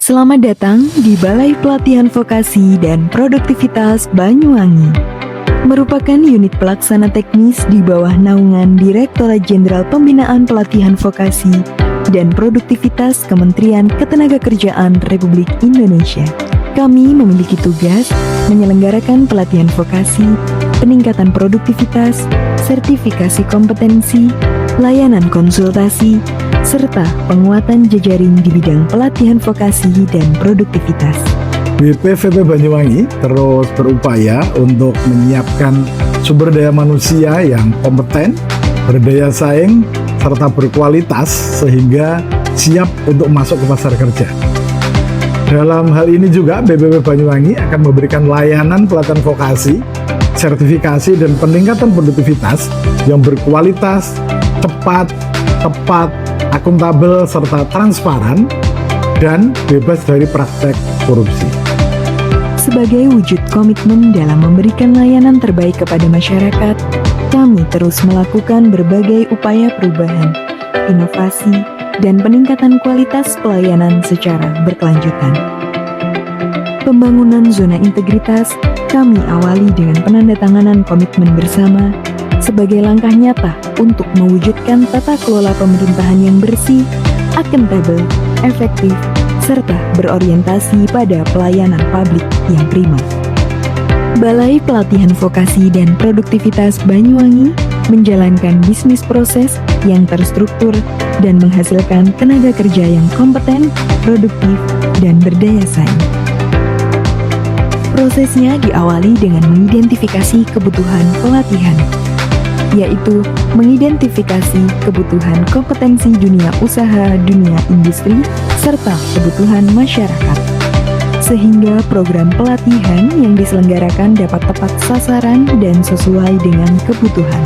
Selamat datang di Balai Pelatihan Vokasi dan Produktivitas Banyuwangi. Merupakan unit pelaksana teknis di bawah naungan Direktorat Jenderal Pembinaan Pelatihan Vokasi dan Produktivitas Kementerian Ketenagakerjaan Republik Indonesia. Kami memiliki tugas menyelenggarakan pelatihan vokasi, peningkatan produktivitas, sertifikasi kompetensi, layanan konsultasi, serta penguatan jejaring di bidang pelatihan vokasi dan produktivitas. BPVP Banyuwangi terus berupaya untuk menyiapkan sumber daya manusia yang kompeten, berdaya saing, serta berkualitas sehingga siap untuk masuk ke pasar kerja. Dalam hal ini juga BPP Banyuwangi akan memberikan layanan pelatihan vokasi, sertifikasi dan peningkatan produktivitas yang berkualitas, cepat, tepat, akuntabel, serta transparan, dan bebas dari praktek korupsi. Sebagai wujud komitmen dalam memberikan layanan terbaik kepada masyarakat, kami terus melakukan berbagai upaya perubahan, inovasi, dan peningkatan kualitas pelayanan secara berkelanjutan. Pembangunan zona integritas kami awali dengan penandatanganan komitmen bersama sebagai langkah nyata untuk mewujudkan tata kelola pemerintahan yang bersih, akuntabel, efektif, serta berorientasi pada pelayanan publik yang prima. Balai Pelatihan Vokasi dan Produktivitas Banyuwangi menjalankan bisnis proses yang terstruktur dan menghasilkan tenaga kerja yang kompeten, produktif, dan berdaya saing. Prosesnya diawali dengan mengidentifikasi kebutuhan pelatihan, yaitu mengidentifikasi kebutuhan kompetensi dunia usaha, dunia industri, serta kebutuhan masyarakat, sehingga program pelatihan yang diselenggarakan dapat tepat sasaran dan sesuai dengan kebutuhan.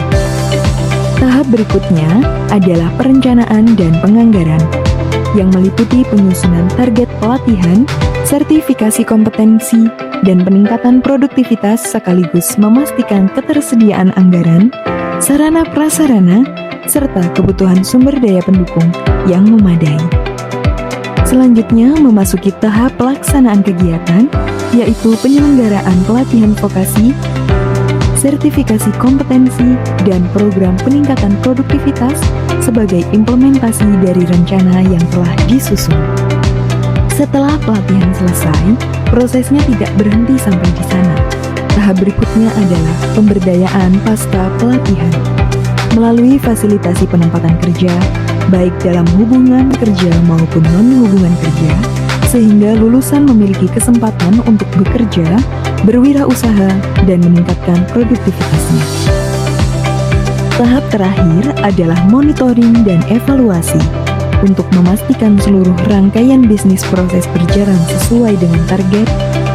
Tahap berikutnya adalah perencanaan dan penganggaran, yang meliputi penyusunan target pelatihan, sertifikasi kompetensi, dan peningkatan produktivitas sekaligus memastikan ketersediaan anggaran, sarana prasarana, serta kebutuhan sumber daya pendukung yang memadai. Selanjutnya memasuki tahap pelaksanaan kegiatan, yaitu penyelenggaraan pelatihan vokasi, sertifikasi kompetensi, dan program peningkatan produktivitas sebagai implementasi dari rencana yang telah disusun. Setelah pelatihan selesai, prosesnya tidak berhenti sampai di sana. Tahap berikutnya adalah pemberdayaan pasca pelatihan melalui fasilitasi penempatan kerja, baik dalam hubungan kerja maupun non-hubungan kerja, sehingga lulusan memiliki kesempatan untuk bekerja, berwirausaha, dan meningkatkan produktivitasnya. Tahap terakhir adalah monitoring dan evaluasi untuk memastikan seluruh rangkaian bisnis proses berjalan sesuai dengan target,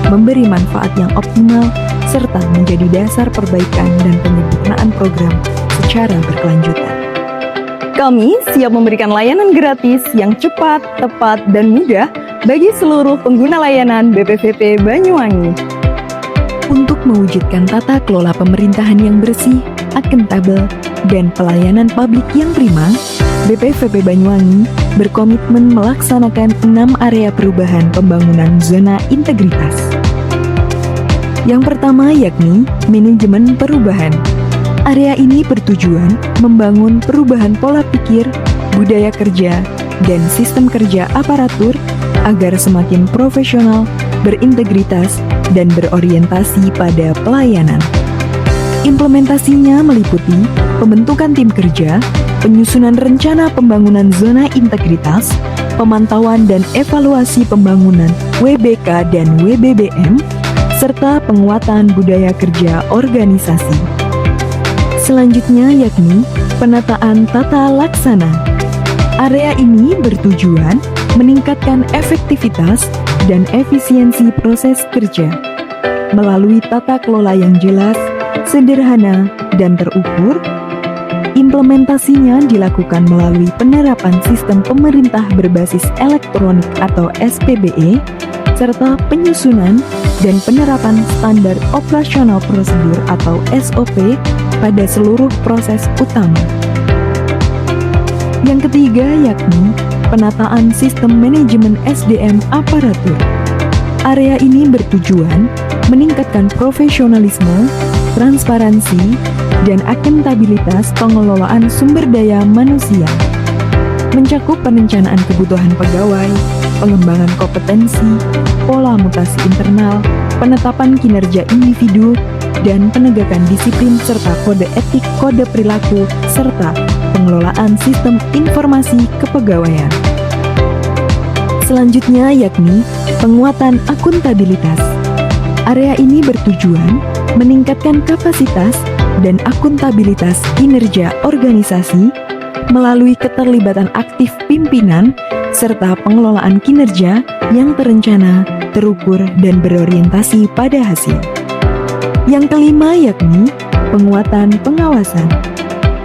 memberi manfaat yang optimal, serta menjadi dasar perbaikan dan penyempurnaan program secara berkelanjutan. Kami siap memberikan layanan gratis yang cepat, tepat, dan mudah bagi seluruh pengguna layanan BPVP Banyuwangi. Untuk mewujudkan tata kelola pemerintahan yang bersih, akuntabel, dan pelayanan publik yang prima, BPVP Banyuwangi berkomitmen melaksanakan 6 area perubahan pembangunan zona integritas. Yang pertama yakni manajemen perubahan. Area ini bertujuan membangun perubahan pola pikir, budaya kerja, dan sistem kerja aparatur agar semakin profesional, berintegritas, dan berorientasi pada pelayanan. Implementasinya meliputi pembentukan tim kerja, penyusunan rencana pembangunan zona integritas, pemantauan dan evaluasi pembangunan WBK dan WBBM, serta penguatan budaya kerja organisasi. Selanjutnya yakni penataan tata laksana. Area ini bertujuan meningkatkan efektivitas dan efisiensi proses kerja melalui tata kelola yang jelas, sederhana, dan terukur. Implementasinya dilakukan melalui penerapan sistem pemerintah berbasis elektronik atau SPBE, serta penyusunan dan penerapan standar operasional prosedur atau SOP pada seluruh proses utama. Yang ketiga yakni penataan sistem manajemen SDM aparatur. Area ini bertujuan meningkatkan profesionalisme, transparansi, dan akuntabilitas pengelolaan sumber daya manusia. Mencakup perencanaan kebutuhan pegawai, pengembangan kompetensi, pola mutasi internal, penetapan kinerja individu, dan penegakan disiplin serta kode etik, kode perilaku, serta pengelolaan sistem informasi kepegawaian. Selanjutnya yakni penguatan akuntabilitas. Area ini bertujuan meningkatkan kapasitas dan akuntabilitas kinerja organisasi melalui keterlibatan aktif pimpinan serta pengelolaan kinerja yang terencana, terukur, dan berorientasi pada hasil. Yang kelima yakni penguatan pengawasan.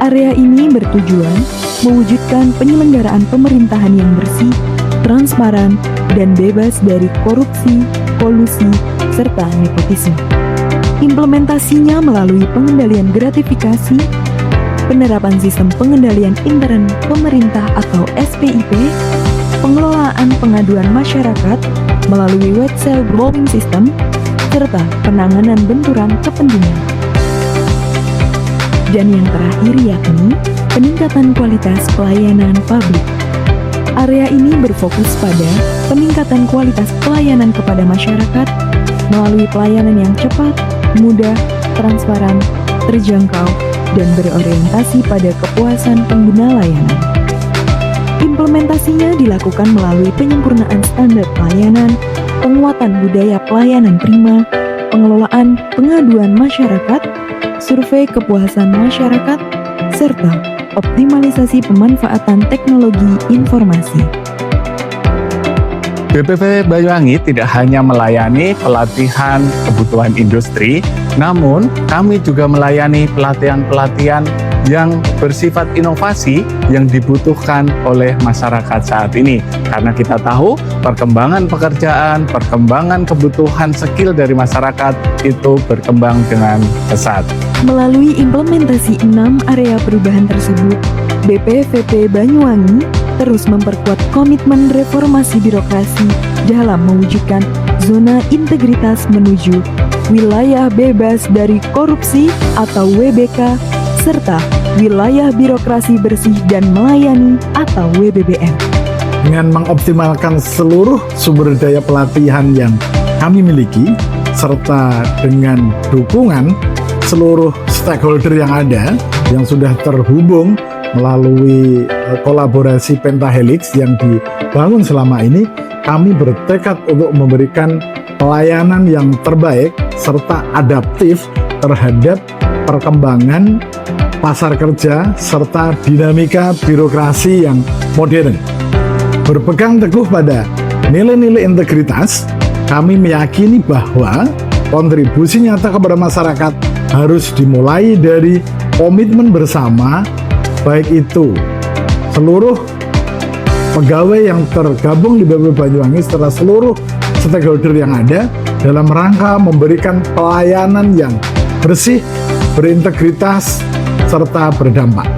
Area ini bertujuan mewujudkan penyelenggaraan pemerintahan yang bersih, transparan, dan bebas dari korupsi, kolusi, serta nepotisme. Implementasinya melalui pengendalian gratifikasi, penerapan sistem pengendalian intern pemerintah atau SPIP, pengelolaan pengaduan masyarakat melalui whistleblowing system, serta penanganan benturan kepentingan. Dan yang terakhir yakni peningkatan kualitas pelayanan publik. Area ini berfokus pada peningkatan kualitas pelayanan kepada masyarakat melalui pelayanan yang cepat, mudah, transparan, terjangkau, dan berorientasi pada kepuasan pengguna layanan. Implementasinya dilakukan melalui penyempurnaan standar pelayanan, penguatan budaya pelayanan prima, pengelolaan pengaduan masyarakat, survei kepuasan masyarakat, serta optimalisasi pemanfaatan teknologi informasi. BPV Banyuwangi tidak hanya melayani pelatihan kebutuhan industri, namun kami juga melayani pelatihan-pelatihan yang bersifat inovasi yang dibutuhkan oleh masyarakat saat ini. Karena kita tahu perkembangan pekerjaan, perkembangan kebutuhan skill dari masyarakat itu berkembang dengan pesat. Melalui implementasi 6 area perubahan tersebut, BPVP Banyuwangi terus memperkuat komitmen reformasi birokrasi dalam mewujudkan zona integritas menuju wilayah bebas dari korupsi atau WBK, serta wilayah birokrasi bersih dan melayani atau WBBM. Dengan mengoptimalkan seluruh sumber daya pelatihan yang kami miliki, serta dengan dukungan seluruh stakeholder yang ada, yang sudah terhubung melalui kolaborasi Pentahelix yang dibangun selama ini, kami bertekad untuk memberikan pelayanan yang terbaik serta adaptif terhadap perkembangan pasar kerja serta dinamika birokrasi yang modern. Berpegang teguh pada nilai-nilai integritas, kami meyakini bahwa kontribusi nyata kepada masyarakat harus dimulai dari komitmen bersama, baik itu seluruh pegawai yang tergabung di BPV Banyuwangi serta seluruh stakeholder yang ada dalam rangka memberikan pelayanan yang bersih, berintegritas, serta berdampak.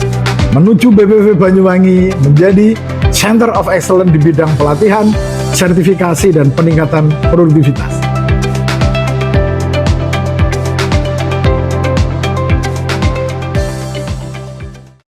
Menuju BPV Banyuwangi menjadi Center of Excellence di bidang pelatihan, sertifikasi, dan peningkatan produktivitas.